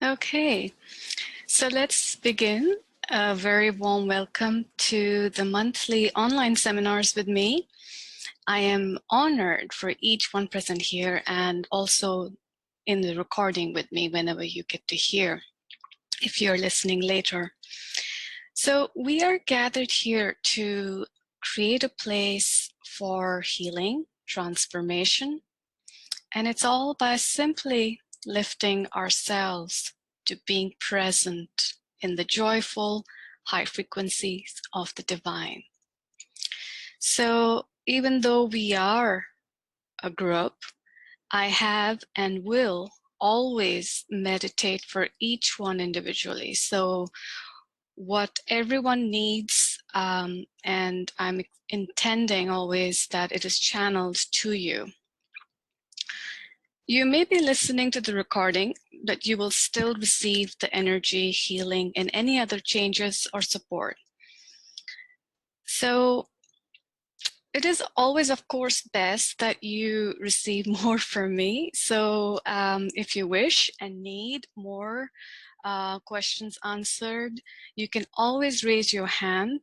Okay, so let's begin. A very warm welcome to the monthly online seminars with me. I am honored for each one present here and also in the recording with me whenever you get to hear, if you're listening later. So we are gathered here to create a place for healing, transformation, and it's all by simply lifting ourselves to being present in the joyful high frequencies of the divine. So even though we are a group, I have and will always meditate for each one individually. So what everyone needs, and I'm intending always that it is channeled to you. You may be listening to the recording, but you will still receive the energy, healing, and any other changes or support. So it is always, of course, best that you receive more from me. So if you wish and need more questions answered, you can always raise your hand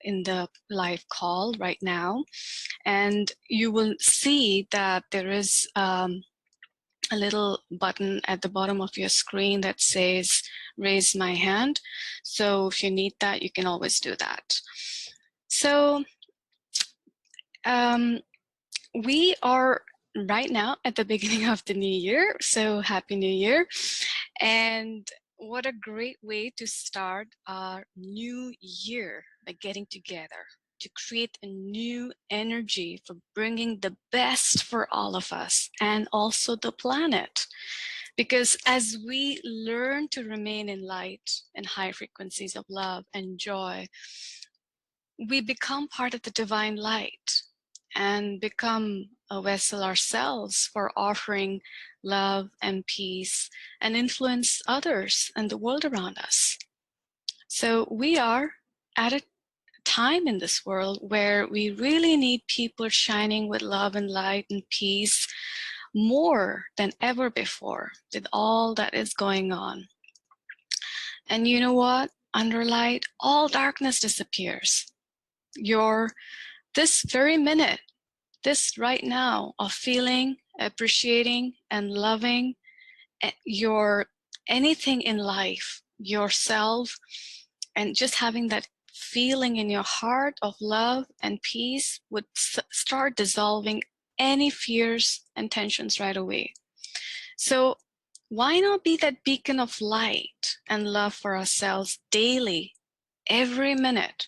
in the live call right now. And you will see that there is a little button at the bottom of your screen that says raise my hand. So if you need that, you can always do that. So we are right now at the beginning of the new year. So happy new year. And what a great way to start our new year by getting together to create a new energy for bringing the best for all of us and also the planet. Because as we learn to remain in light and high frequencies of love and joy, we become part of the divine light and become a vessel ourselves for offering love and peace and influence others and the world around us. So we are at a time in this world where we really need people shining with love and light and peace more than ever before with all that is going on. And you know what? Under light, all darkness disappears. This very minute, this right now of feeling, appreciating, and loving your anything in life, yourself, and just having that feeling in your heart of love and peace would start dissolving any fears and tensions right away. So why not be that beacon of light and love for ourselves daily, every minute?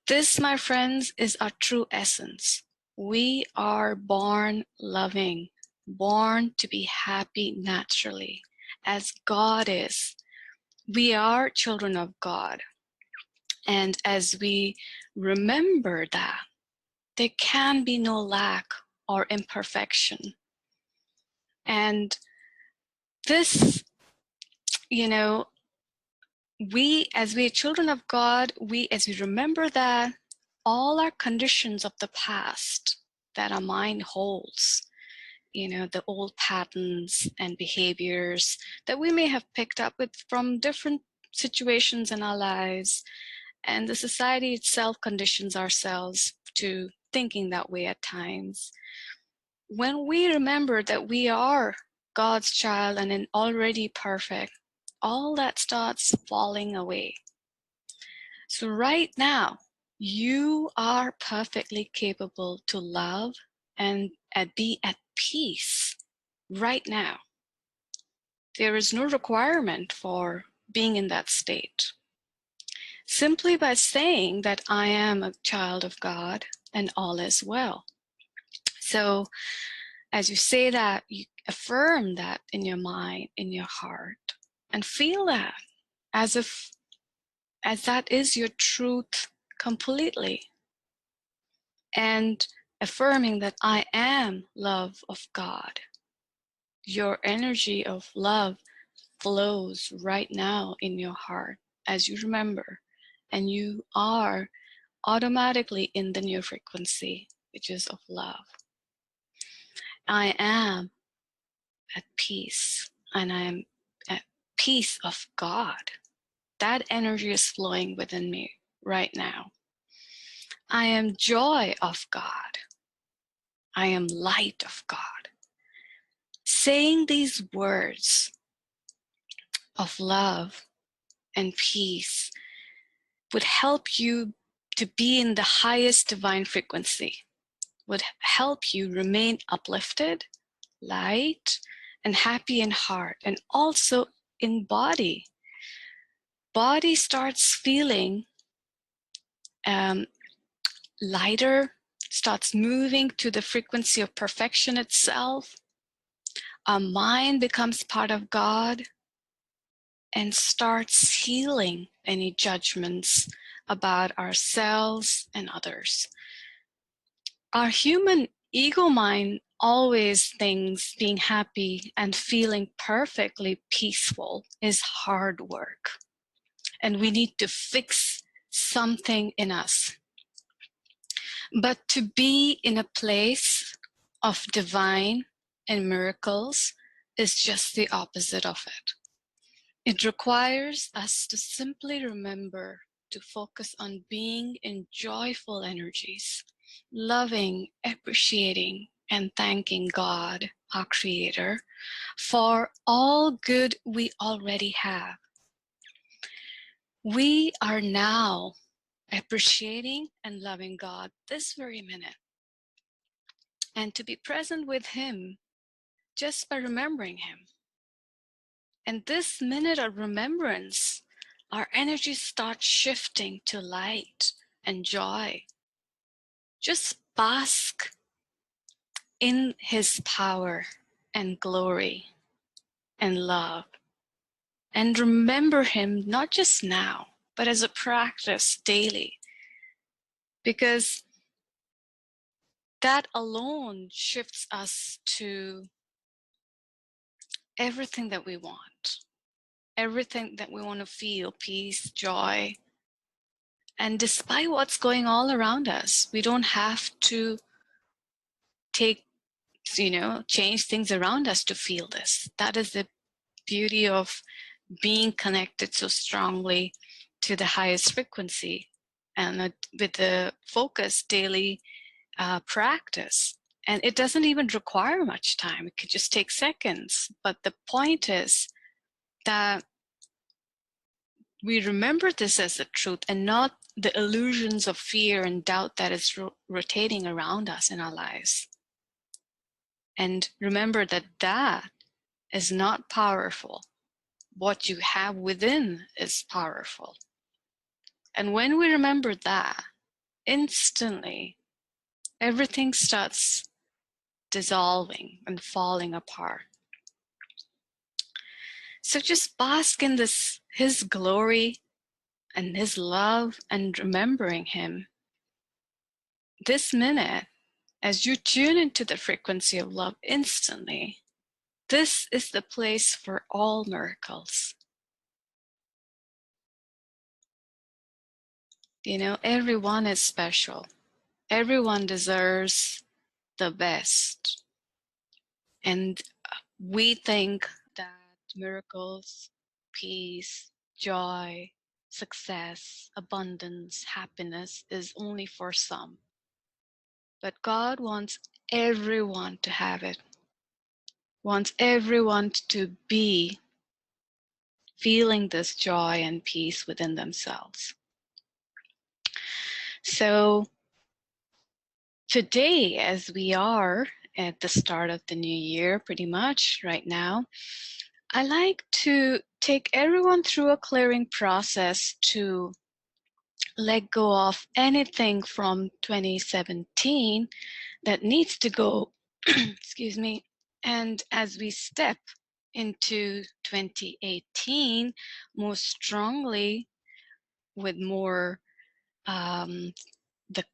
This, my friends, is our true essence. We are born loving, born to be happy naturally, as God is. We are children of God. And as we remember that, there can be no lack or imperfection. And this, as we are children of God, as we remember that, all our conditions of the past that our mind holds, the old patterns and behaviors that we may have picked up with from different situations in our lives, and the society itself conditions ourselves to thinking that way at times. When we remember that we are God's child and already perfect, all that starts falling away. So right now, you are perfectly capable to love and be at peace right now. There is no requirement for being in that state. Simply by saying that I am a child of God and all is well. So as you say that, you affirm that in your mind, in your heart, and feel that as that is your truth completely. And affirming that I am love of God. Your energy of love flows right now in your heart as you remember, and you are automatically in the new frequency, which is of love. I am at peace. and I am at peace of God. That energy is flowing within me right now. I am joy of God. I am light of God. Saying these words of love and peace would help you to be in the highest divine frequency, would help you remain uplifted, light, and happy in heart, and also in body. Body starts feeling lighter, starts moving to the frequency of perfection itself. Our mind becomes part of God and starts healing any judgments about ourselves and others. Our human ego mind always thinks being happy and feeling perfectly peaceful is hard work, and we need to fix something in us. But to be in a place of divine and miracles is just the opposite of it. It requires us to simply remember to focus on being in joyful energies, loving, appreciating, and thanking God, our Creator, for all good we already have. We are now appreciating and loving God this very minute. And to be present with Him just by remembering Him. And this minute of remembrance, our energy starts shifting to light and joy. Just bask in His power and glory and love. And remember Him not just now, but as a practice daily. Because that alone shifts us to everything that we want. Everything that we want to feel, peace, joy. And despite what's going all around us, we don't have to change things around us to feel this. That is the beauty of being connected so strongly to the highest frequency and with the focused daily practice. And it doesn't even require much time. It could just take seconds. But the point is that we remember this as the truth and not the illusions of fear and doubt that is rotating around us in our lives. And remember that that is not powerful. What you have within is powerful. And when we remember that, instantly, everything starts dissolving and falling apart. So just bask in this, His glory and His love, and remembering Him. This minute, as you tune into the frequency of love instantly, this is the place for all miracles. Everyone is special. Everyone deserves the best. And we think that miracles, peace, joy, success, abundance, happiness is only for some. But God wants everyone to have it, wants everyone to be feeling this joy and peace within themselves. So today, as we are at the start of the new year, pretty much right now, I like to take everyone through a clearing process to let go of anything from 2017 that needs to go, excuse me, and as we step into 2018 more strongly with more the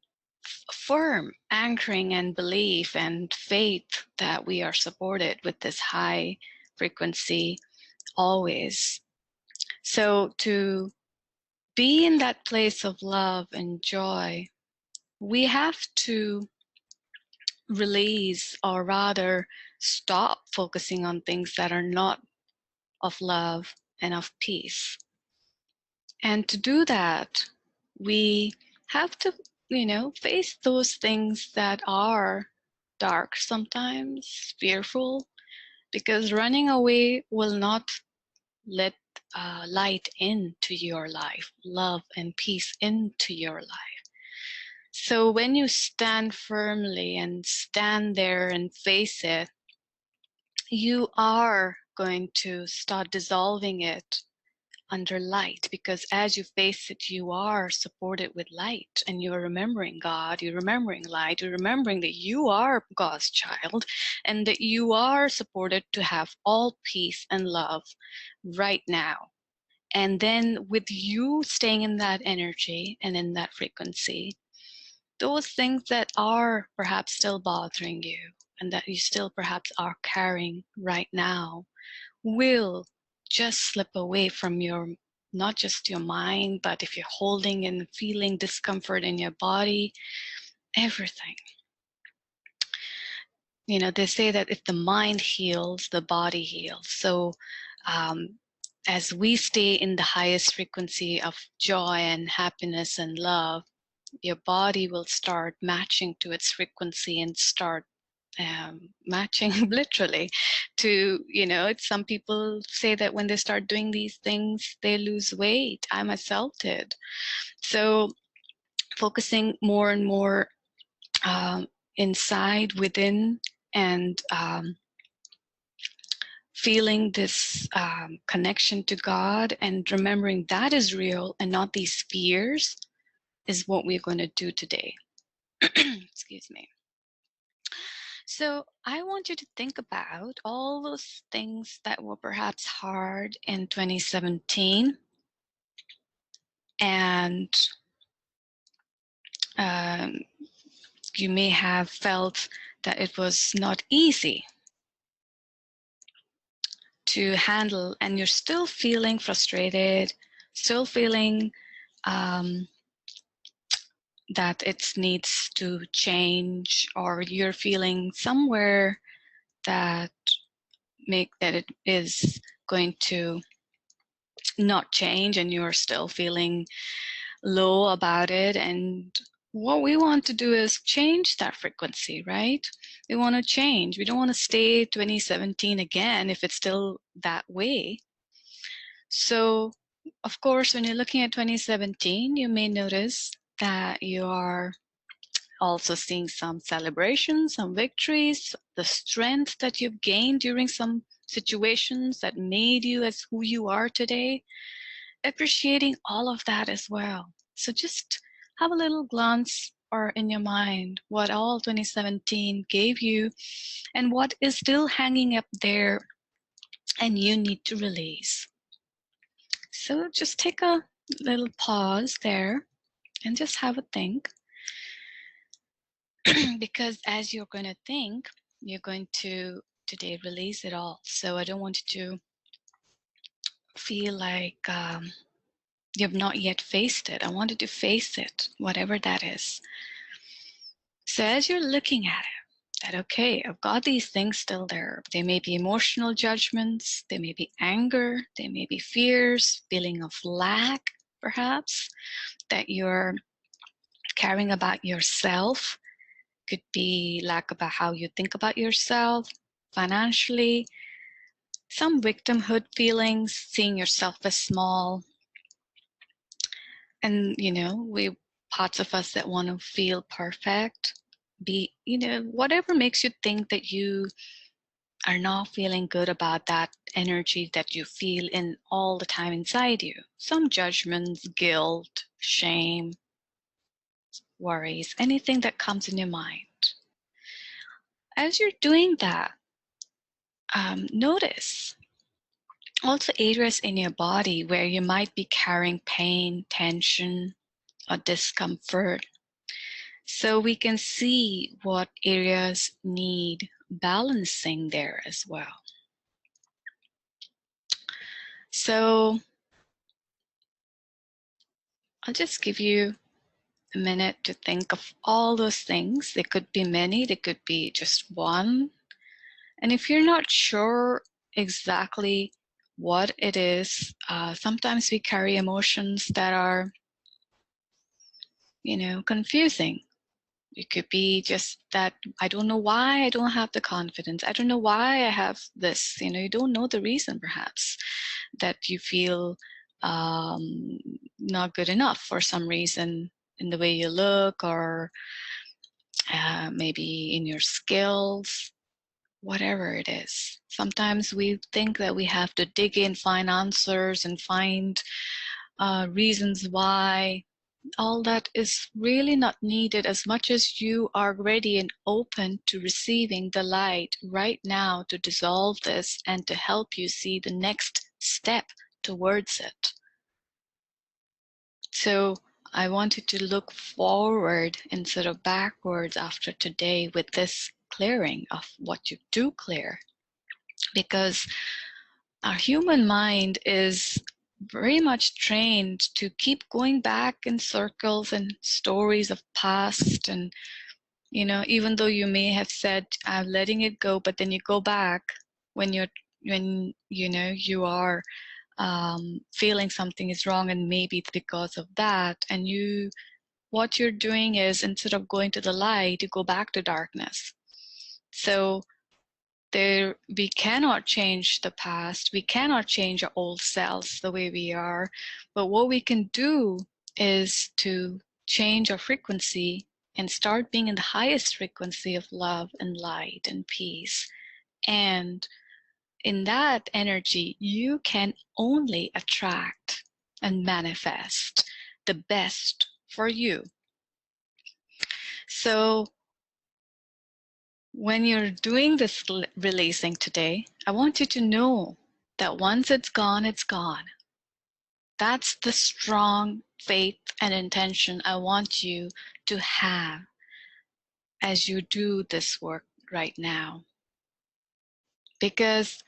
firm anchoring and belief and faith that we are supported with this high frequency always. So to be in that place of love and joy, we have to release, or rather stop focusing on things that are not of love and of peace. And to do that, we have to, face those things that are dark sometimes, fearful, because running away will not let light into your life, love and peace into your life. So when you stand firmly and stand there and face it, you are going to start dissolving it under light, because as you face it, you are supported with light, and you're remembering God, you're remembering light, you're remembering that you are God's child, and that you are supported to have all peace and love right now. And then with you staying in that energy and in that frequency, those things that are perhaps still bothering you and that you still perhaps are carrying right now will just slip away from your, not just your mind, but if you're holding and feeling discomfort in your body, everything. They say that if the mind heals, the body heals. So as we stay in the highest frequency of joy and happiness and love, your body will start matching to its frequency and start matching literally to, some people say that when they start doing these things, they lose weight. I myself did. So focusing more and more inside, within, and feeling this connection to God and remembering that is real and not these fears is what we're going to do today. Excuse me. So I want you to think about all those things that were perhaps hard in 2017, and you may have felt that it was not easy to handle, and you're still feeling frustrated, still feeling that it needs to change, or you're feeling somewhere that it is going to not change and you're still feeling low about it. And what we want to do is change that frequency, right? We want to change. We don't want to stay 2017 again if it's still that way. So of course, when you're looking at 2017, you may notice that you are also seeing some celebrations, some victories, the strength that you've gained during some situations that made you as who you are today, appreciating all of that as well. So just have a little glance or in your mind what all 2017 gave you and what is still hanging up there and you need to release. So just take a little pause there and just have a think. Because as you're going to think, you're going to today release it all. So I don't want you to feel like you've not yet faced it. I want you to face it, whatever that is. So as you're looking at it, that okay, I've got these things still there. They may be emotional judgments, they may be anger, they may be fears, feeling of lack, perhaps, that you're carrying about yourself. Could be lack about how you think about yourself financially, some victimhood feelings, seeing yourself as small. And, we parts of us that want to feel perfect, be, whatever makes you think that you are not feeling good about that energy that you feel in all the time inside you. Some judgments, guilt, shame, worries, anything that comes in your mind. As you're doing that, notice also areas in your body where you might be carrying pain, tension, or discomfort. So we can see what areas need balancing there as well. So I'll just give you a minute to think of all those things. They could be many, they could be just one. And if you're not sure exactly what it is. Sometimes we carry emotions that are, confusing. It could be just that I don't know why I don't have the confidence. I don't know why I have this. You don't know the reason, perhaps, that you feel not good enough for some reason in the way you look, or maybe in your skills, whatever it is. Sometimes we think that we have to dig in, find answers, and find reasons why. All that is really not needed, as much as you are ready and open to receiving the light right now to dissolve this and to help you see the next step towards it. So I wanted to look forward instead of backwards after today with this clearing of what you do clear, because our human mind is very much trained to keep going back in circles and stories of past. And even though you may have said I'm letting it go, but then you go back when you are feeling something is wrong, and maybe it's because of that, and what you're doing is, instead of going to the light, you go back to darkness. So we cannot change the past. We cannot change our old selves the way we are. But what we can do is to change our frequency and start being in the highest frequency of love and light and peace. And in that energy, you can only attract and manifest the best for you. So when you're doing this releasing today, I want you to know that once it's gone, it's gone. That's the strong faith and intention I want you to have as you do this work right now. Because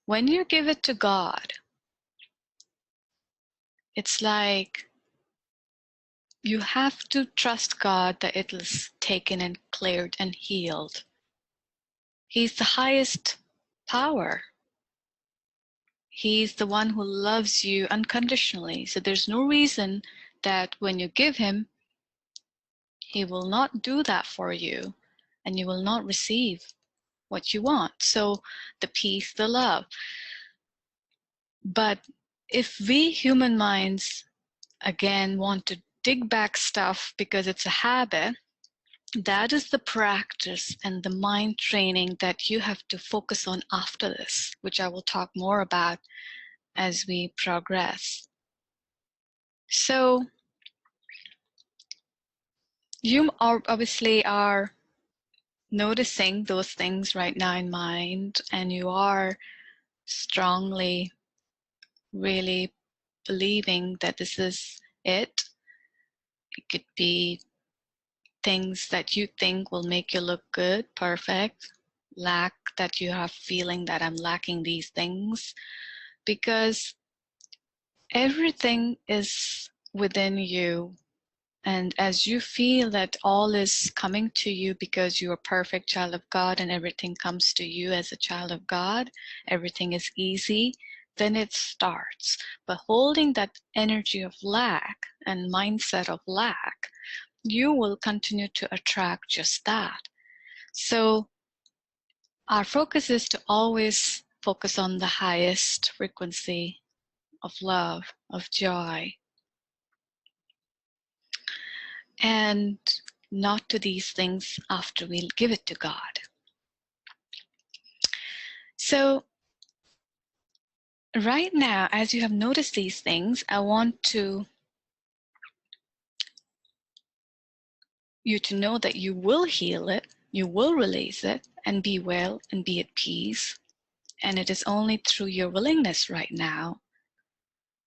when you give it to God, it's like you have to trust God that it is taken and cleared and healed. He's the highest power. He's the one who loves you unconditionally. So there's no reason that when you give him, he will not do that for you, and you will not receive what you want. So the peace, the love. But if we human minds, again, want to dig back stuff because it's a habit, that is the practice and the mind training that you have to focus on after this, which I will talk more about as we progress. So you obviously are noticing those things right now in mind, and you are strongly really believing that this is it. It could be things that you think will make you look good, perfect, lack that you have feeling that I'm lacking these things, because everything is within you. And as you feel that all is coming to you because you're a perfect child of God and everything comes to you as a child of God, everything is easy, then it starts. But holding that energy of lack and mindset of lack, you will continue to attract just that. So our focus is to always focus on the highest frequency of love, of joy, and not to these things after we give it to God. So right now, as you have noticed these things, I want you to know that you will heal it, you will release it, and be well and be at peace. And it is only through your willingness right now.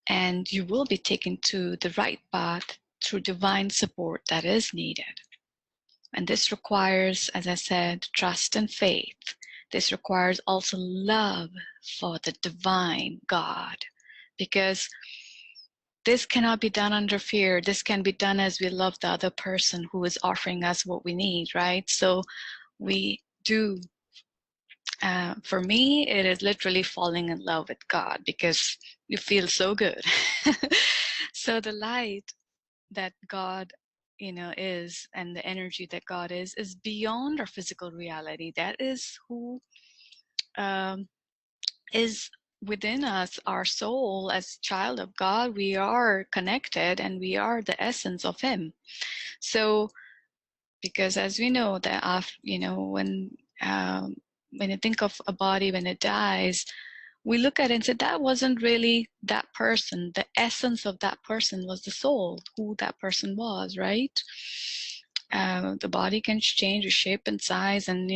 And you will be taken to the right path through divine support that is needed. And this requires, as I said, trust and faith. This requires also love for the divine God, because this cannot be done under fear. This can be done as we love the other person who is offering us what we need, right? So we do For me, it is literally falling in love with God, because you feel so good. So the light that God, is, and the energy that God is beyond our physical reality. That is who um, is within us, our soul. As child of God, we are connected, and we are the essence of Him. So, because as we know that when you think of a body when it dies, we look at it and say that wasn't really that person. The essence of that person was the soul, who that person was, right? The body can change shape and size, and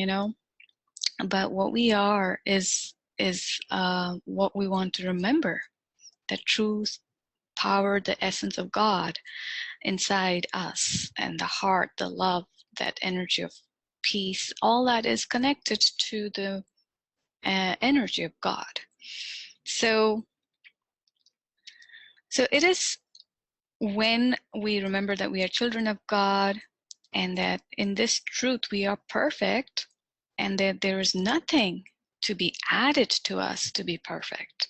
but what we are is what we want to remember. The truth, power, the essence of God inside us, and the heart, the love, that energy of peace, all that is connected to the energy of God. So it is when we remember that we are children of God, and that in this truth we are perfect, and that there is nothing to be added to us to be perfect.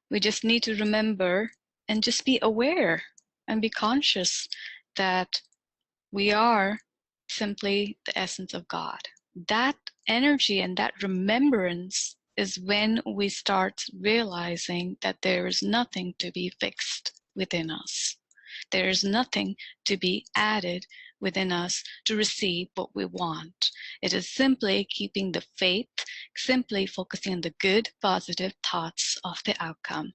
We just need to remember and just be aware and be conscious that we are simply the essence of God. That energy and that remembrance is when we start realizing that there is nothing to be fixed within us. There is nothing to be added within us to receive what we want. It is simply keeping the faith, simply focusing on the good, positive thoughts of the outcome,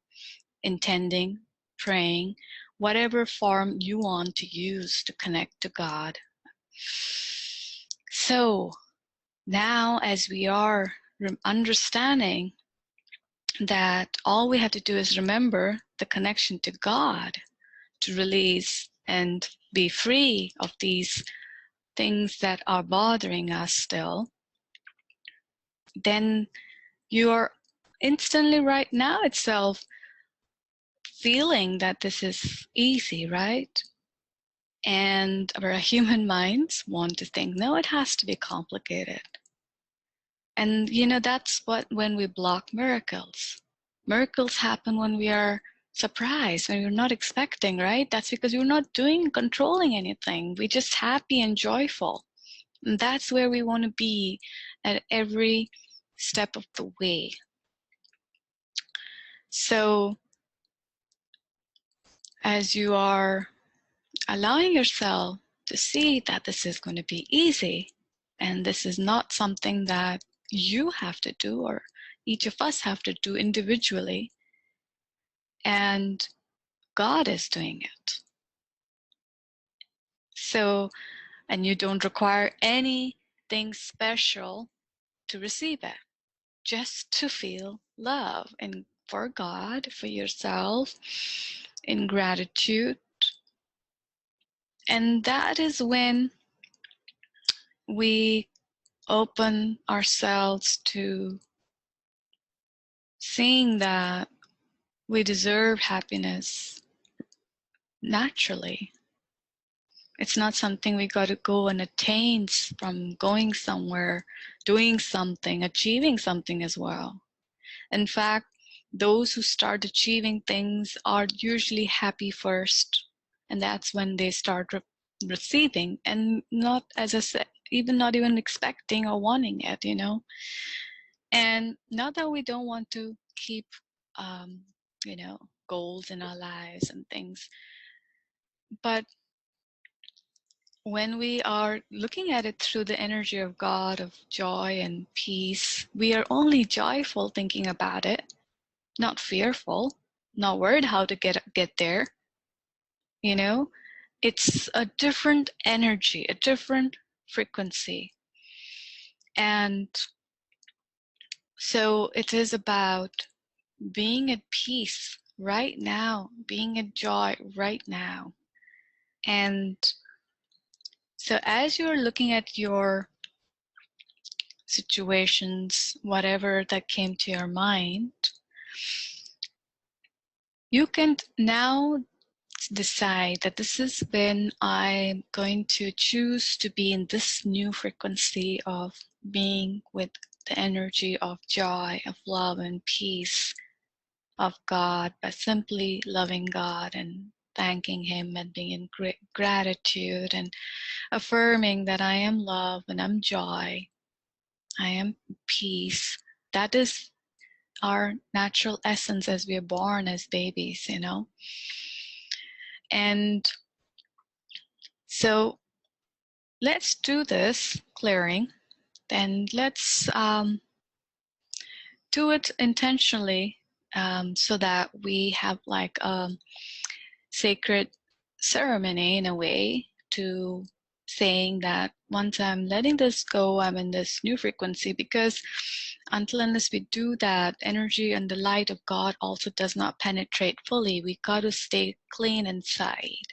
intending, praying, whatever form you want to use to connect to God. So now, as we are understanding that all we have to do is remember the connection to God to release and be free of these things that are bothering us still, then you are instantly right now itself feeling that this is easy, right? And our human minds want to think, no, it has to be complicated. And that's when we block miracles. Miracles happen when we are surprised, when we're not expecting, right? That's because we're not controlling anything. We're just happy and joyful. And that's where we want to be at every step of the way. So as you are allowing yourself to see that this is going to be easy, and this is not something that you have to do, or each of us have to do individually, and God is doing it. So, and you don't require anything special to receive it, just to feel love, and for God, for yourself, in gratitude. And that is when we open ourselves to seeing that we deserve happiness naturally. It's not something we got to go and attain from going somewhere, doing something, achieving something as well. In fact, those who start achieving things are usually happy first, and that's when they start receiving, and not, as I said, not even expecting or wanting it, And not that we don't want to keep, goals in our lives and things, but when we are looking at it through the energy of God, of joy and peace, we are only joyful thinking about it, not fearful, not worried how to get there. It's a different energy, a different frequency. And so it is about being at peace right now, being at joy right now. And so as you're looking at your situations, whatever that came to your mind, you can now decide that this is when I'm going to choose to be in this new frequency of being with the energy of joy, of love and peace of God by simply loving God and thanking Him and being in great gratitude and affirming that I am love and I'm joy, I am peace. That is our natural essence as we are born as babies, you know. And so let's do this clearing, and let's do it intentionally, so that we have like a sacred ceremony in a way to saying that once I'm letting this go, I'm in this new frequency, because until unless we do that, energy and the light of God also does not penetrate fully. We got to stay clean inside.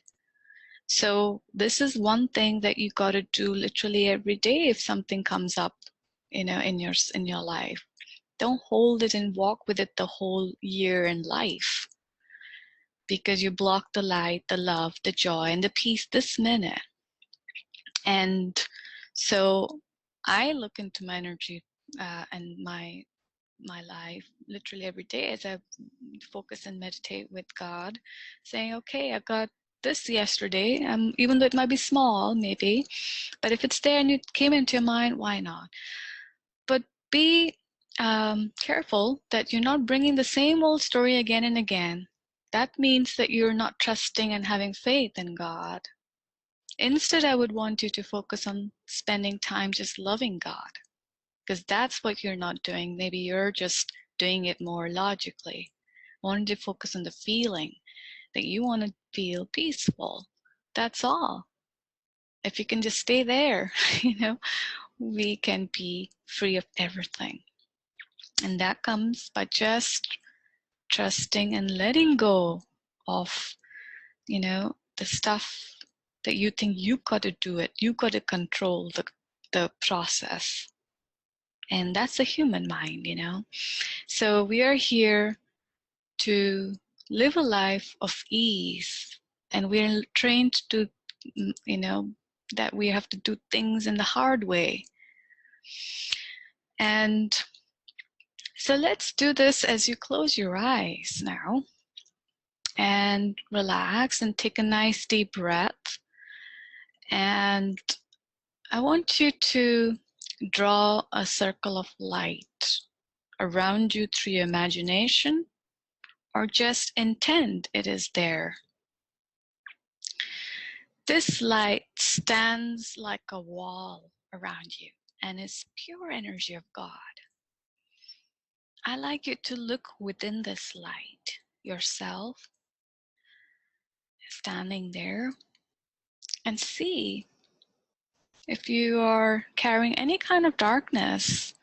So this is one thing that you got to do literally every day. If something comes up, you know, in your life, don't hold it and walk with it the whole year in life, because you block the light, the love, the joy, and the peace this minute. And so I look into my energy and my life literally every day as I focus and meditate with God, saying, okay, I got this yesterday, even though it might be small, maybe, but if it's there and it came into your mind, why not? But be careful that you're not bringing the same old story again and again. That means that you're not trusting and having faith in God. Instead, I would want you to focus on spending time just loving God, because that's what you're not doing. Maybe you're just doing it more logically. I wanted to focus on the feeling that you want to feel peaceful. That's all. If you can just stay there, you know, we can be free of everything. And that comes by just trusting and letting go of, you know, the stuff that you think you got to do it. You got to control the process. And that's a human mind, you know. So we are here to live a life of ease, and we're trained to, you know, that we have to do things in the hard way. And so let's do this as you close your eyes now and relax and take a nice deep breath. And I want you to draw a circle of light around you through your imagination, or just intend it is there. This light stands like a wall around you and is pure energy of God. I like you to look within this light yourself, standing there, and see if you are carrying any kind of darkness,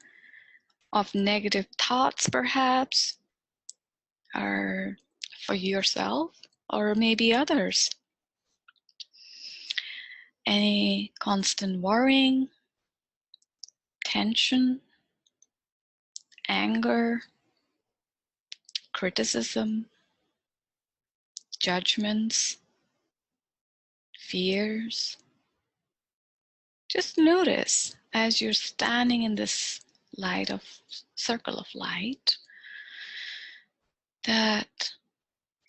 of negative thoughts perhaps, or for yourself, or maybe others. Any constant worrying, tension, anger, criticism, judgments, fears. Just notice as you're standing in this light of circle of light that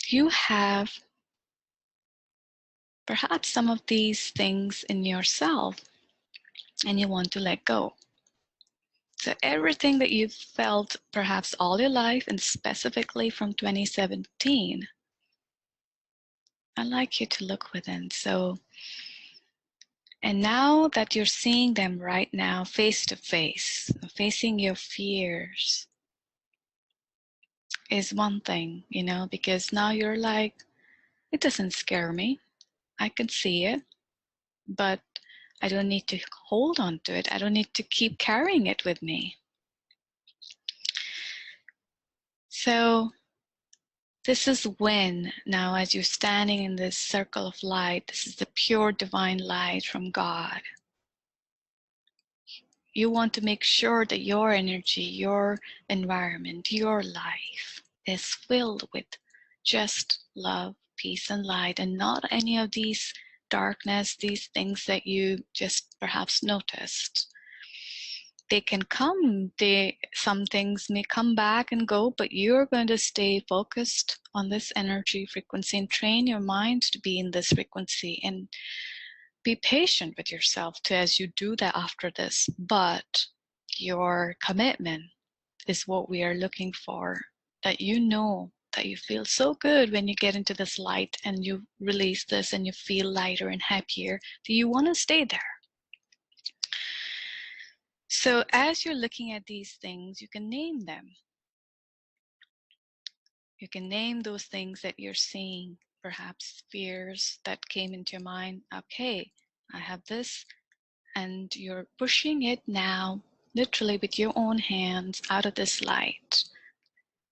you have perhaps some of these things in yourself and you want to let go. So everything that you've felt perhaps all your life, and specifically from 2017, I'd like you to look within. So, and now that you're seeing them right now face to face, facing your fears is one thing, you know, because now you're like, it doesn't scare me. I can see it, but I don't need to hold on to it. I don't need to keep carrying it with me. So this is when, now as you're standing in this circle of light, this is the pure divine light from God. You want to make sure that your energy, your environment, your life is filled with just love, peace, and light, and not any of these darkness, these things that you just perhaps noticed. they can come, some things may come back and go, but you're going to stay focused on this energy frequency and train your mind to be in this frequency, and be patient with yourself too as you do that after this. But your commitment is what we are looking for, that you know that you feel so good when you get into this light and you release this and you feel lighter and happier, that you want to stay there. So as you're looking at these things, you can name them. You can name those things that you're seeing, perhaps fears that came into your mind. Okay, I have this, and you're pushing it now, literally with your own hands, out of this light.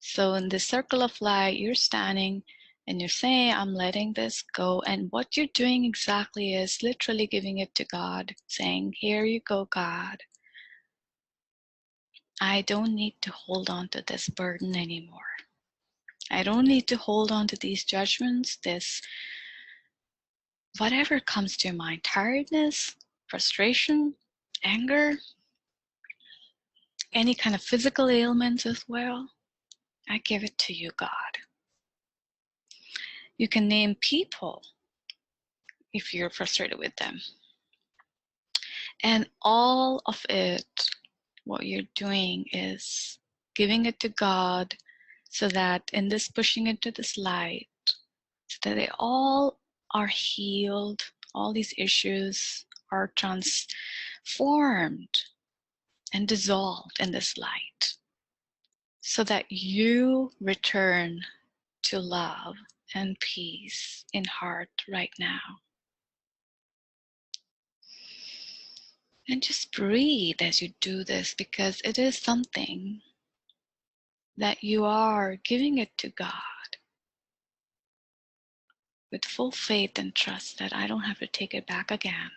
So in this circle of light, you're standing and you're saying, I'm letting this go. And what you're doing exactly is literally giving it to God, saying, here you go, God. I don't need to hold on to this burden anymore. I don't need to hold on to these judgments, this whatever comes to your mind, tiredness, frustration, anger, any kind of physical ailments as well. I give it to you, God. You can name people if you're frustrated with them. And all of it, what you're doing is giving it to God, so that in this pushing into this light, so that they all are healed, all these issues are transformed and dissolved in this light, so that you return to love and peace in heart right now. And just breathe as you do this, because it is something that you are giving it to God with full faith and trust that I don't have to take it back again.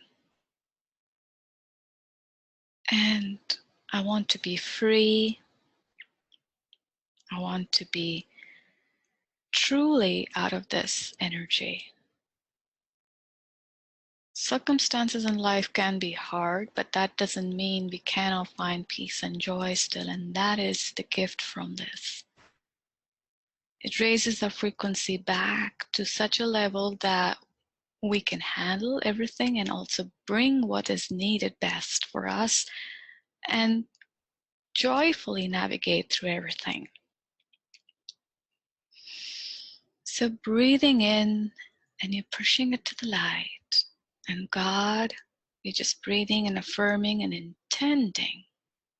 And I want to be free. I want to be truly out of this energy. Circumstances in life can be hard, but that doesn't mean we cannot find peace and joy still, and that is the gift from this. It raises our frequency back to such a level that we can handle everything and also bring what is needed best for us and joyfully navigate through everything. So breathing in, and you're pushing it to the light, and God, you're just breathing and affirming and intending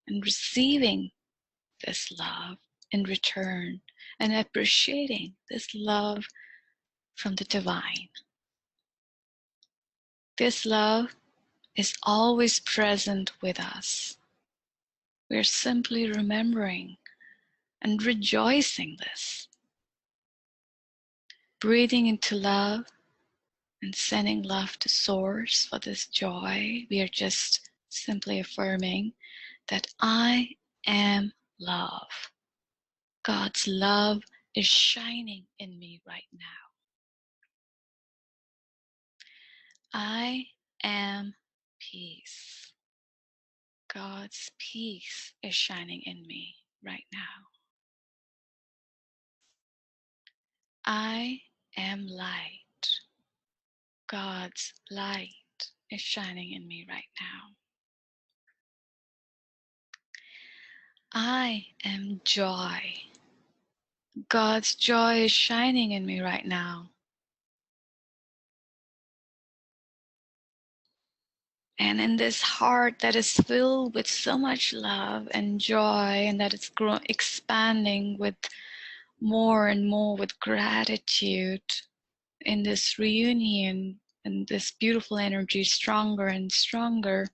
and receiving this love in return, and appreciating this love from the divine. This love is always present with us. We're simply remembering and rejoicing this. Breathing into love and sending love to source for this joy. We are just simply affirming that I am love. God's love is shining in me right now. I am peace. God's peace is shining in me right now. I am light. God's light is shining in me right now. I am joy. God's joy is shining in me right now. And in this heart that is filled with so much love and joy, and that it's expanding with more and more with gratitude, in this reunion and this beautiful energy stronger and stronger,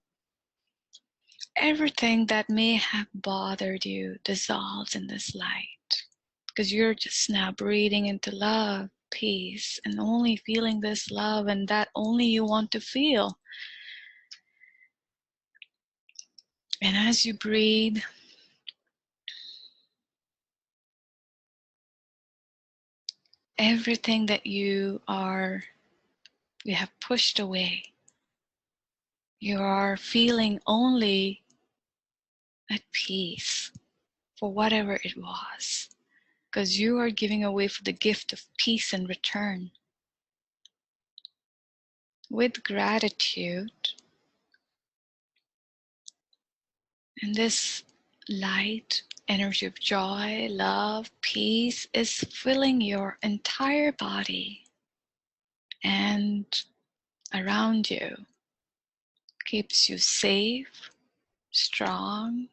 everything that may have bothered you dissolves in this light, because you're just now breathing into love, peace, and only feeling this love, and that only you want to feel. And as you breathe, everything that you have pushed away, you are feeling only at peace for whatever it was, because you are giving away for the gift of peace in return. With gratitude, and this light energy of joy, love, peace is filling your entire body and around you, keeps you safe, strong,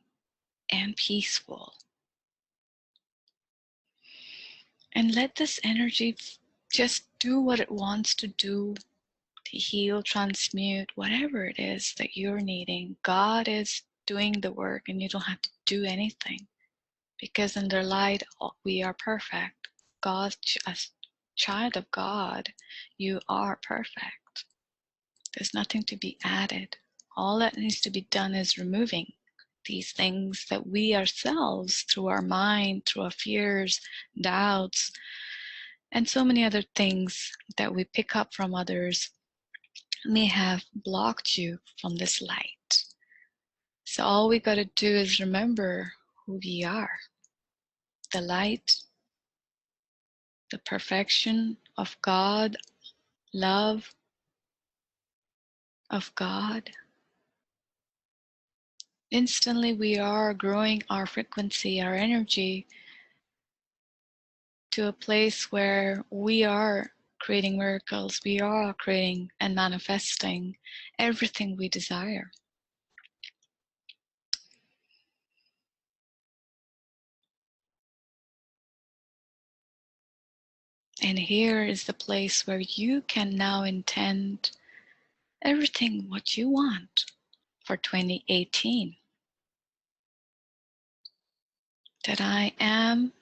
and peaceful. And let this energy just do what it wants to do, to heal, transmute, whatever it is that you're needing. God is doing the work and you don't have to do anything, because in the light we are perfect. God, as child of God, you are perfect. There's nothing to be added. All that needs to be done is removing these things that we ourselves, through our mind, through our fears, doubts, and so many other things that we pick up from others, may have blocked you from this light. So all we got to do is remember who we are. The light, the perfection of God, love of God. Instantly we are growing our frequency, our energy, to a place where we are creating miracles. We are creating and manifesting everything we desire. And here is the place where you can now intend everything what you want for 2018. That I am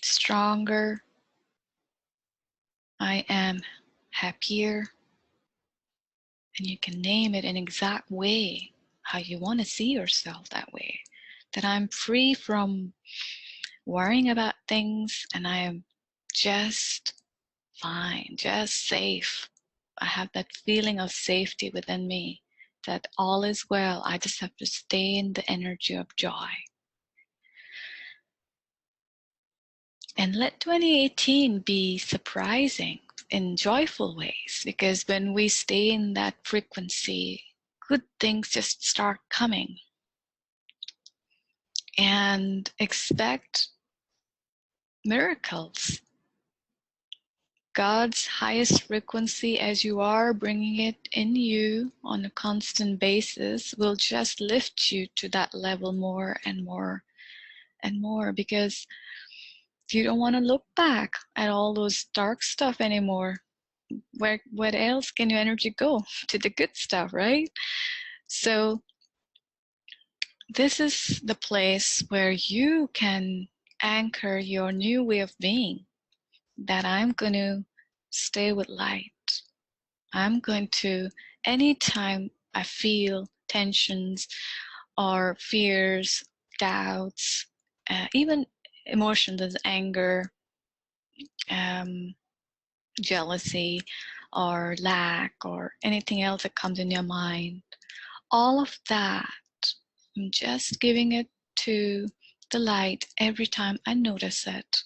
stronger, I am happier, and you can name it an exact way how you want to see yourself that way. That I'm free from worrying about things and I am just fine, just safe. I have that feeling of safety within me, that all is well. I just have to stay in the energy of joy. And let 2018 be surprising in joyful ways, because when we stay in that frequency, good things just start coming. And expect miracles. God's highest frequency, as you are bringing it in you on a constant basis, will just lift you to that level more and more and more, because you don't want to look back at all those dark stuff anymore. Where else can your energy go? To the good stuff, right? So this is the place where you can anchor your new way of being, that I'm going to stay with light. I'm going to, anytime I feel tensions or fears, doubts, even emotions as anger, jealousy, or lack, or anything else that comes in your mind, all of that, I'm just giving it to the light every time I notice it.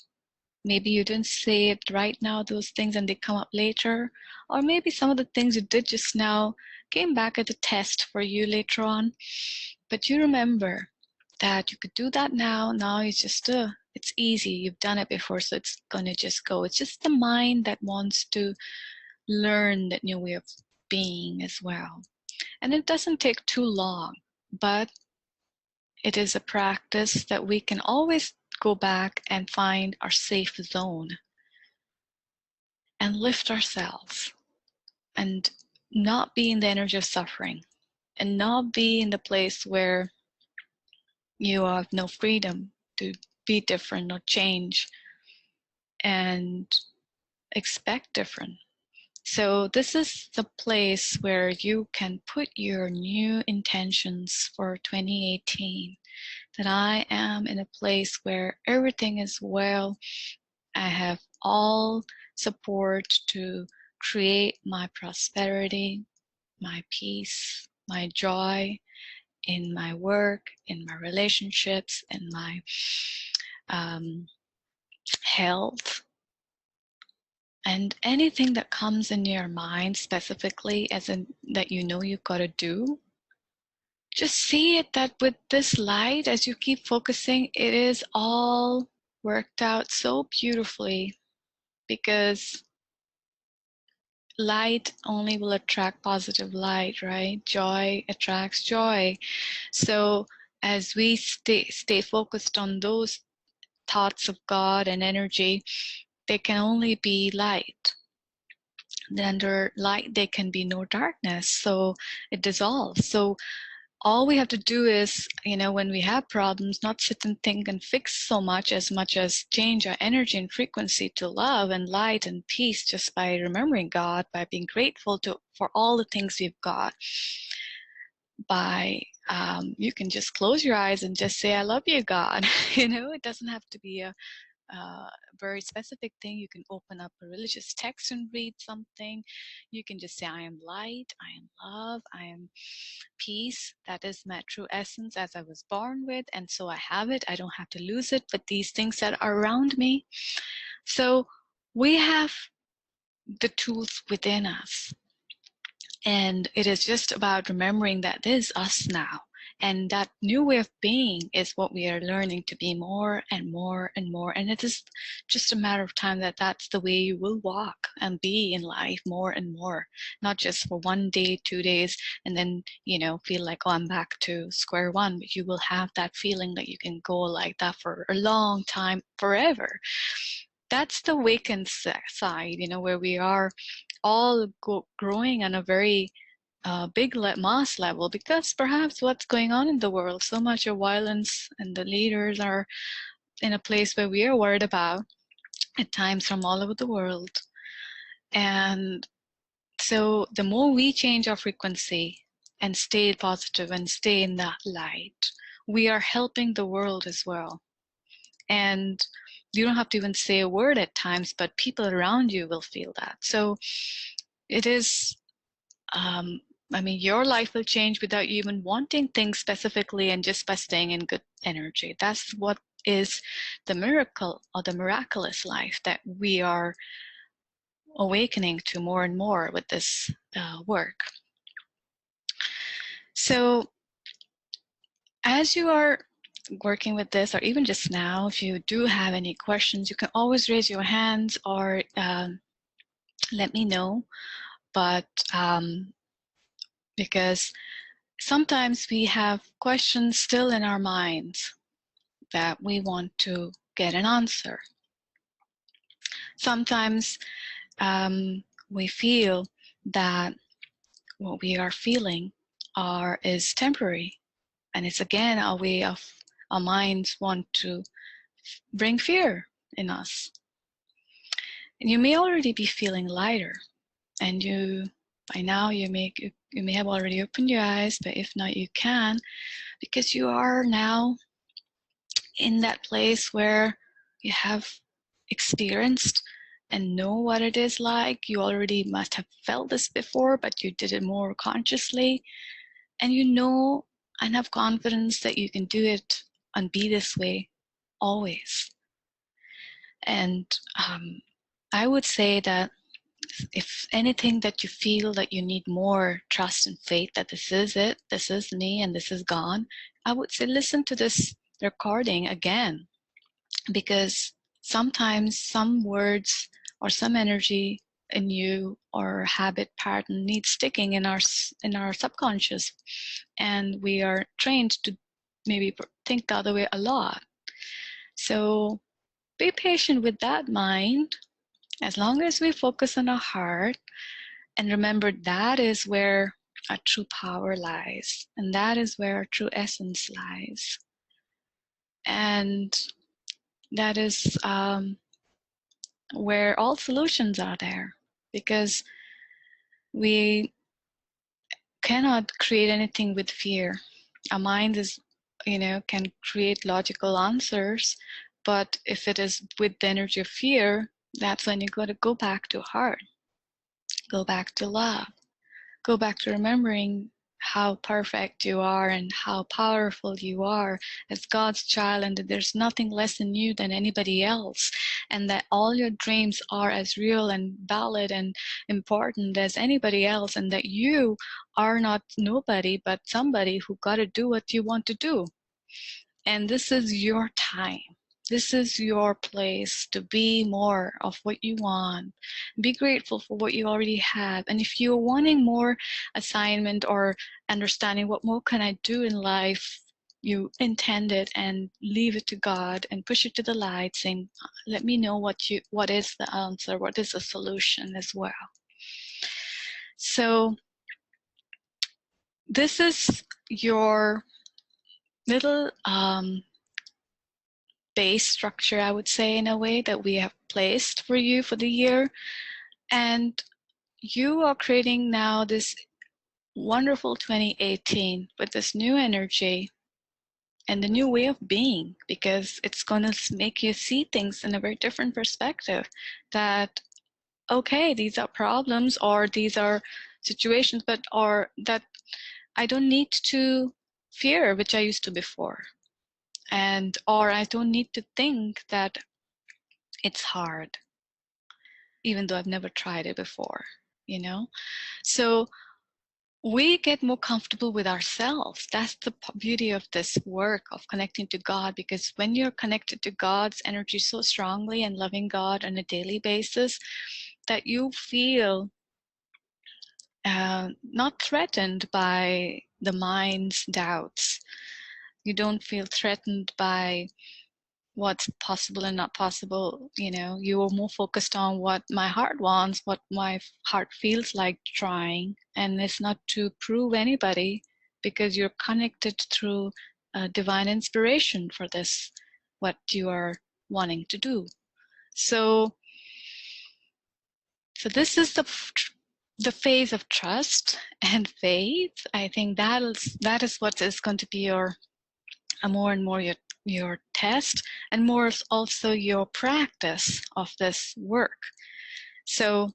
Maybe you didn't say it right now, those things, and they come up later. Or maybe some of the things you did just now came back as a test for you later on. But you remember that you could do that now. Now it's just, it's easy. You've done it before, so it's going to just go. It's just the mind that wants to learn that new way of being as well. And it doesn't take too long, but it is a practice that we can always go back and find our safe zone and lift ourselves and not be in the energy of suffering and not be in the place where you have no freedom to be different or change and expect different. So this is the place where you can put your new intentions for 2018, that I am in a place where everything is well. I have all support to create my prosperity, my peace, my joy, in my work, in my relationships, in my health, and anything that comes in your mind specifically, as in that you know you've got to do, just see it that with this light, as you keep focusing, it is all worked out so beautifully, because light only will attract positive light, right? Joy attracts joy. So as we stay focused on those thoughts of God and energy, they can only be light. Then under light, there can be no darkness, so it dissolves. So all we have to do is, when we have problems, not sit and think and fix so much as change our energy and frequency to love and light and peace, just by remembering God, by being grateful for all the things we've got. You can just close your eyes and just say, I love you, God. It doesn't have to be a very specific thing. You can open up a religious text and read something. You can just say, I am light, I am love, I am peace. That is my true essence as I was born with, and so I have it. I don't have to lose it, but these things that are around me. So we have the tools within us, and it is just about remembering that this is us now. And that new way of being is what we are learning to be more and more and more. And it is just a matter of time that that's the way you will walk and be in life more and more. Not just for 1 day, 2 days, and then, feel like, oh, I'm back to square one. But you will have that feeling that you can go like that for a long time, forever. That's the awakened side, where we are all growing on a very big mass level, because perhaps what's going on in the world, so much of violence, and the leaders are in a place where we are worried about at times from all over the world. And so the more we change our frequency and stay positive and stay in that light, we are helping the world as well. And you don't have to even say a word at times, but people around you will feel that. So it is your life will change without you even wanting things specifically, and just by staying in good energy. That's what is the miracle, or the miraculous life, that we are awakening to more and more with this work. So as you are working with this, or even just now, if you do have any questions, you can always raise your hands or let me know. But because sometimes we have questions still in our minds that we want to get an answer. Sometimes we feel that what we are feeling is temporary, and it's again a way of our minds want to bring fear in us. And you may already be feeling lighter, and by now you may have already opened your eyes, but if not, you can, because you are now in that place where you have experienced and know what it is like. You already must have felt this before, but you did it more consciously, and and have confidence that you can do it and be this way always. And I would say that if anything that you feel that you need more trust and faith that this is it, this is me, and this is gone, I would say listen to this recording again, because sometimes some words or some energy in you or habit pattern needs sticking in our subconscious, and we are trained to maybe think the other way a lot. So be patient with that mind, as long as we focus on our heart and remember that is where our true power lies, and that is where our true essence lies. And that is where all solutions are there, because we cannot create anything with fear. Our mind can create logical answers, but if it is with the energy of fear, that's when you got to go back to heart, go back to love, go back to remembering how perfect you are and how powerful you are as God's child, and that there's nothing less in you than anybody else, and that all your dreams are as real and valid and important as anybody else, and that you are not nobody but somebody who got to do what you want to do. And this is your time. This is your place to be more of what you want. Be grateful for what you already have. And if you're wanting more assignment or understanding what more can I do in life, you intend it and leave it to God and push it to the light, saying, let me know what is the answer, what is the solution as well. So this is your little base structure, I would say, in a way, that we have placed for you for the year. And you are creating now this wonderful 2018 with this new energy and the new way of being, because it's going to make you see things in a very different perspective. That, okay, these are problems, or these are situations, but or that I don't need to fear, which I used to before. And or I don't need to think that it's hard, even though I've never tried it before, you know? So we get more comfortable with ourselves. That's the beauty of this work of connecting to God, because when you're connected to God's energy so strongly and loving God on a daily basis, that you feel not threatened by the mind's doubts. You don't feel threatened by what's possible and not possible. You know, you are more focused on what my heart wants, what my heart feels like trying, and it's not to prove anybody, because you're connected through divine inspiration for this, what you are wanting to do. So this is the phase of trust and faith. I think that is what is going to be your more and more your test, and more is also your practice of this work. So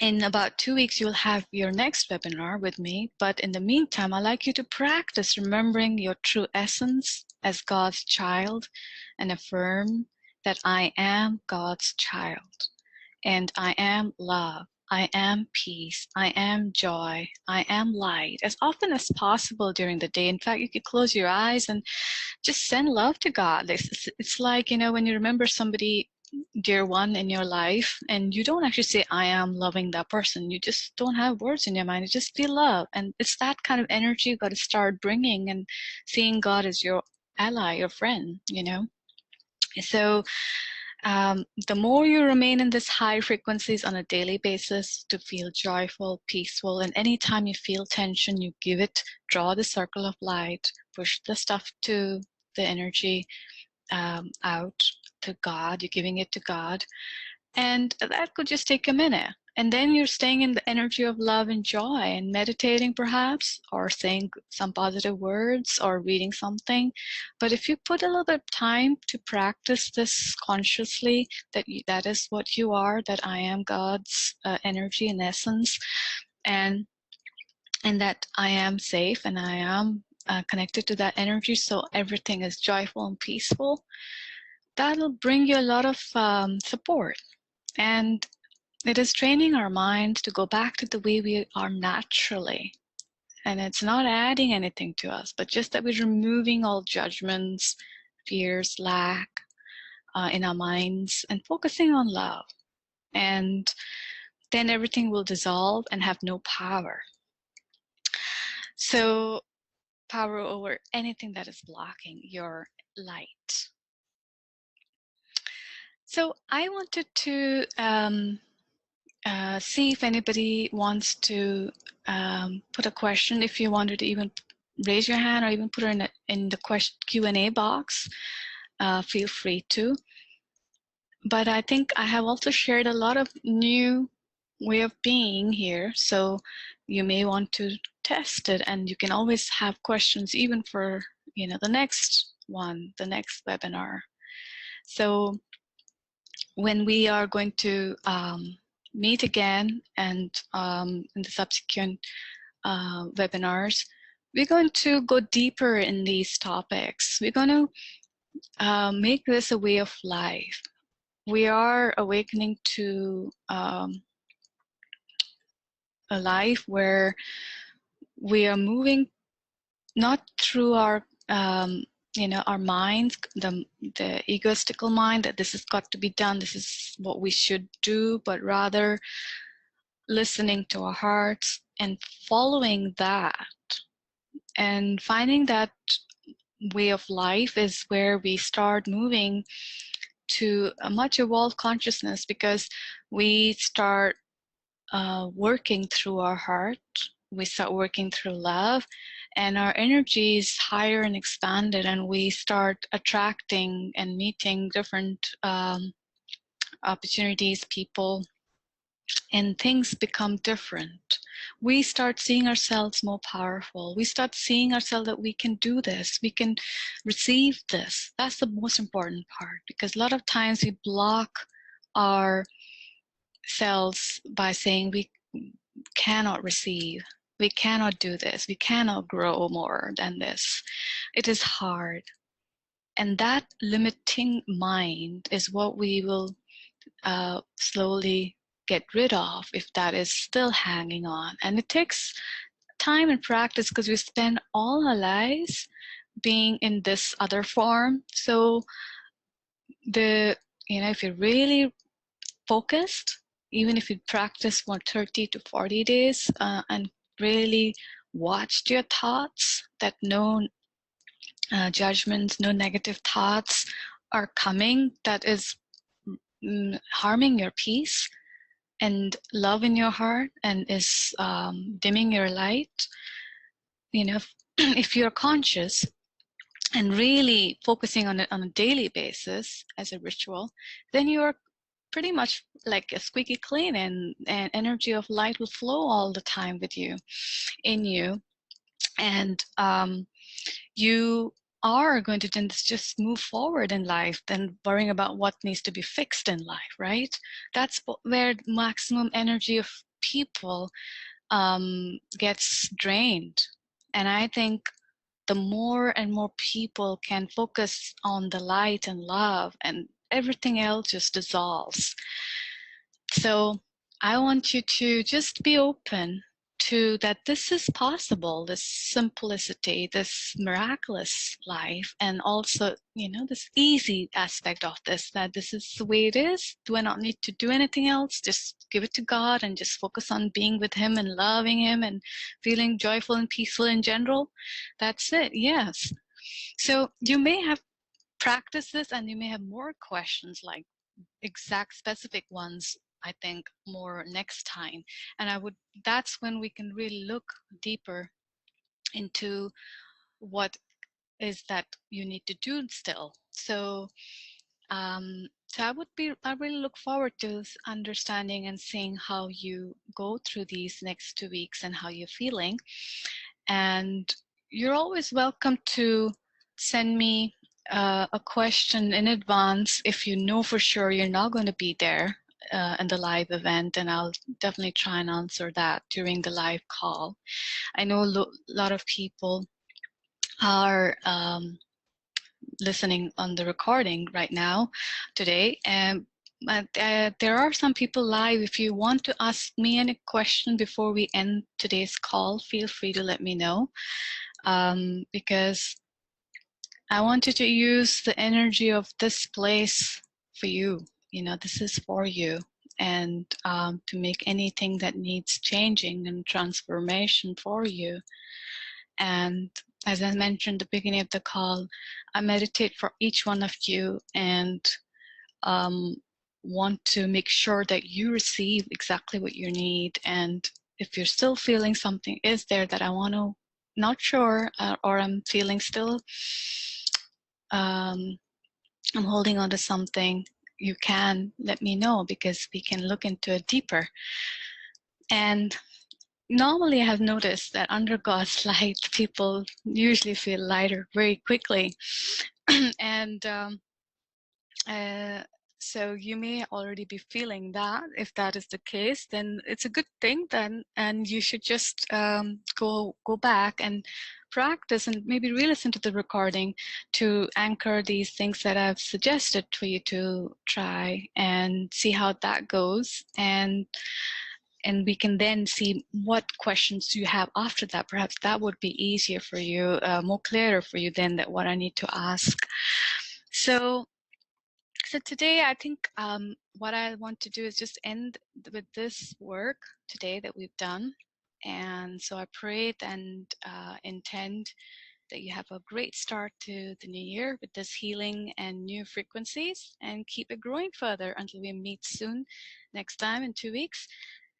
in about 2 weeks, you'll have your next webinar with me. But in the meantime, I'd like you to practice remembering your true essence as God's child, and affirm that I am God's child, and I am love. I am peace. I am joy. I am light, as often as possible during the day. In fact, you could close your eyes and just send love to God. It's like, you know, when you remember somebody dear one in your life, and you don't actually say, I am loving that person. You just don't have words in your mind. You just feel love. And it's that kind of energy you've got to start bringing, and seeing God as your ally, your friend, you know. So the more you remain in this high frequencies on a daily basis, to feel joyful, peaceful, and anytime you feel tension, you give it, draw the circle of light, push the stuff to the energy out to God. You're giving it to God, and that could just take a minute. And then you're staying in the energy of love and joy, and meditating perhaps, or saying some positive words, or reading something. But if you put a little bit of time to practice this consciously, that is what you are, that I am God's energy and essence, and that I am safe, and I am connected to that energy, so everything is joyful and peaceful, that'll bring you a lot of support. And it is training our minds to go back to the way we are naturally. And it's not adding anything to us, but just that we're removing all judgments, fears, lack in our minds, and focusing on love. And then everything will dissolve and have no power. So power over anything that is blocking your light. So I wanted to see if anybody wants to put a question. If you wanted to even raise your hand, or even put it in the Q&A box, feel free to. But I think I have also shared a lot of new way of being here, so you may want to test it, and you can always have questions even for, you know, the next one, the next webinar. So when we are going to meet again, and in the subsequent webinars, we're going to go deeper in these topics. We're going to make this a way of life. We are awakening to a life where we are moving not through our our minds, the egoistical mind that this has got to be done, this is what we should do, but rather listening to our hearts and following that, and finding that way of life is where we start moving to a much evolved consciousness, because we start working through our heart, we start working through love, and our energy is higher and expanded, and we start attracting and meeting different opportunities, people, and things become different. We start seeing ourselves more powerful. We start seeing ourselves that we can do this, we can receive this. That's the most important part, because a lot of times we block our selves by saying we cannot receive, we cannot do this, we cannot grow more than this. It is hard. And that limiting mind is what we will slowly get rid of if that is still hanging on. And it takes time and practice, because we spend all our lives being in this other form. So if you're really focused, even if you practice for 30 to 40 days and really watched your thoughts, that no judgments, no negative thoughts are coming, that is harming your peace and love in your heart, and is dimming your light. If you're conscious and really focusing on it on a daily basis as a ritual, then you're pretty much like a squeaky clean, and energy of light will flow all the time with you, in you, and you are going to then just move forward in life than worrying about what needs to be fixed in life, right? That's where maximum energy of people gets drained. And I think the more and more people can focus on the light and love, and everything else just dissolves. So I want you to just be open to that this is possible, this simplicity, this miraculous life, and also, this easy aspect of this, that this is the way it is. Do I not need to do anything else? Just give it to God and just focus on being with Him and loving Him and feeling joyful and peaceful in general. That's it, yes. So you may have practiced this, and you may have more questions, like exact specific ones, I think, more next time. And that's when we can really look deeper into what is that you need to do still. So I really look forward to understanding and seeing how you go through these next 2 weeks and how you're feeling. And you're always welcome to send me a question in advance if you know for sure you're not going to be there in the live event, and I'll definitely try and answer that during the live call. I know a lot of people are listening on the recording right now today, but there are some people live. If you want to ask me any question before we end today's call, feel free to let me know, because I want you to use the energy of this place for you. This is for you, and to make anything that needs changing and transformation for you. And as I mentioned at the beginning of the call, I meditate for each one of you, and want to make sure that you receive exactly what you need. And if you're still feeling something is there that I want to, not sure, or I'm feeling still, I'm holding on to something, you can let me know, because we can look into it deeper. And normally I have noticed that under God's light, people usually feel lighter very quickly. And So you may already be feeling that. If that is the case, then it's a good thing then, and you should just go back and practice and maybe re-listen to the recording to anchor these things that I've suggested for you to try and see how that goes. And we can then see what questions you have after that. Perhaps that would be easier for you, more clearer for you than that what I need to ask. So today, I think what I want to do is just end with this work today that we've done. And so I pray and intend that you have a great start to the new year with this healing and new frequencies, and keep it growing further until we meet soon next time in 2 weeks.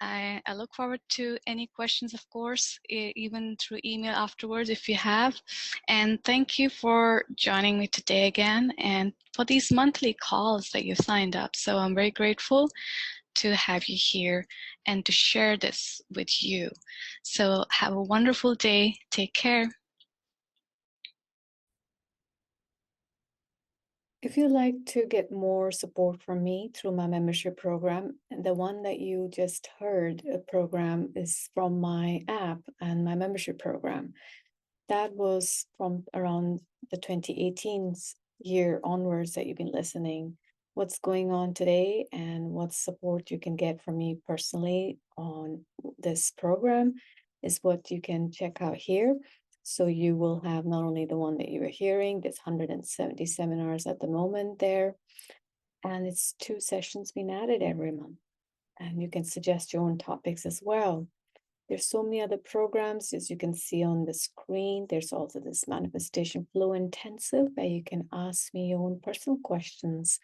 I look forward to any questions, of course, even through email afterwards if you have. And thank you for joining me today again and for these monthly calls that you've signed up. So I'm very grateful to have you here and to share this with you. So have a wonderful day. Take care. If you'd like to get more support from me through my membership program, the one that you just heard program is from my app and my membership program. That was from around the 2018 year onwards that you've been listening. What's going on today and what support you can get from me personally on this program is what you can check out here. So you will have not only the one that you are hearing, there's 170 seminars at the moment there, and it's 2 sessions being added every month. And you can suggest your own topics as well. There's so many other programs, as you can see on the screen. There's also this manifestation flow intensive where you can ask me your own personal questions,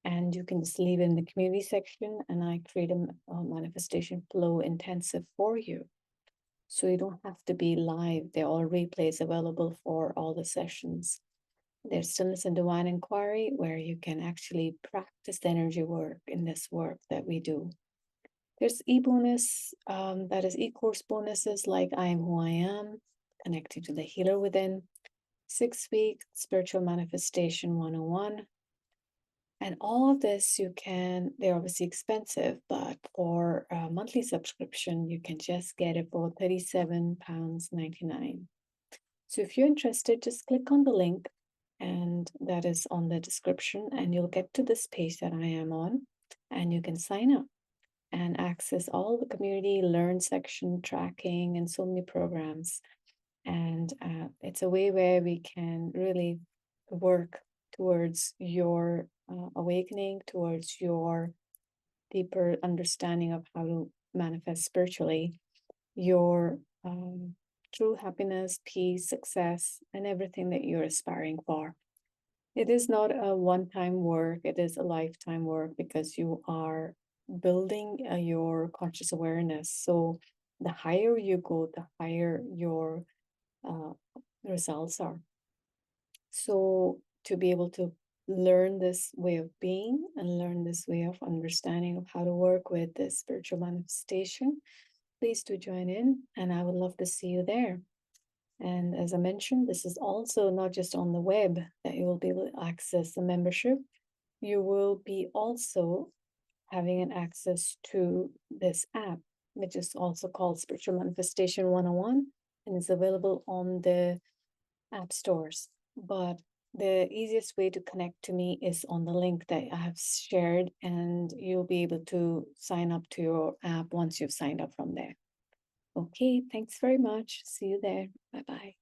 and you can just leave it in the community section and I create a manifestation flow intensive for you. So you don't have to be live. There are all replays available for all the sessions. There's Stillness and Divine Inquiry, where you can actually practice the energy work in this work that we do. There's e-bonus, that is e-course bonuses like I Am Who I Am, Connecting to the Healer Within, 6-week Spiritual Manifestation 101. And all of this they're obviously expensive, but for a monthly subscription, you can just get it for £37.99. So if you're interested, just click on the link, and that is on the description, and you'll get to this page that I am on, and you can sign up and access all the community learn section, tracking, and so many programs. And it's a way where we can really work towards your awakening, towards your deeper understanding of how to manifest spiritually, your true happiness, peace, success, and everything that you're aspiring for. It is not a one-time work, it is a lifetime work, because you are building your conscious awareness. So the higher you go, the higher your uh, results are. So to be able to learn this way of being and learn this way of understanding of how to work with this spiritual manifestation, please do join in, and I would love to see you there. And as I mentioned, this is also not just on the web that you will be able to access the membership. You will be also having an access to this app, which is also called Spiritual Manifestation 101, and is available on the app stores. But the easiest way to connect to me is on the link that I have shared, and you'll be able to sign up to your app once you've signed up from there. Okay, thanks very much. See you there. Bye-bye.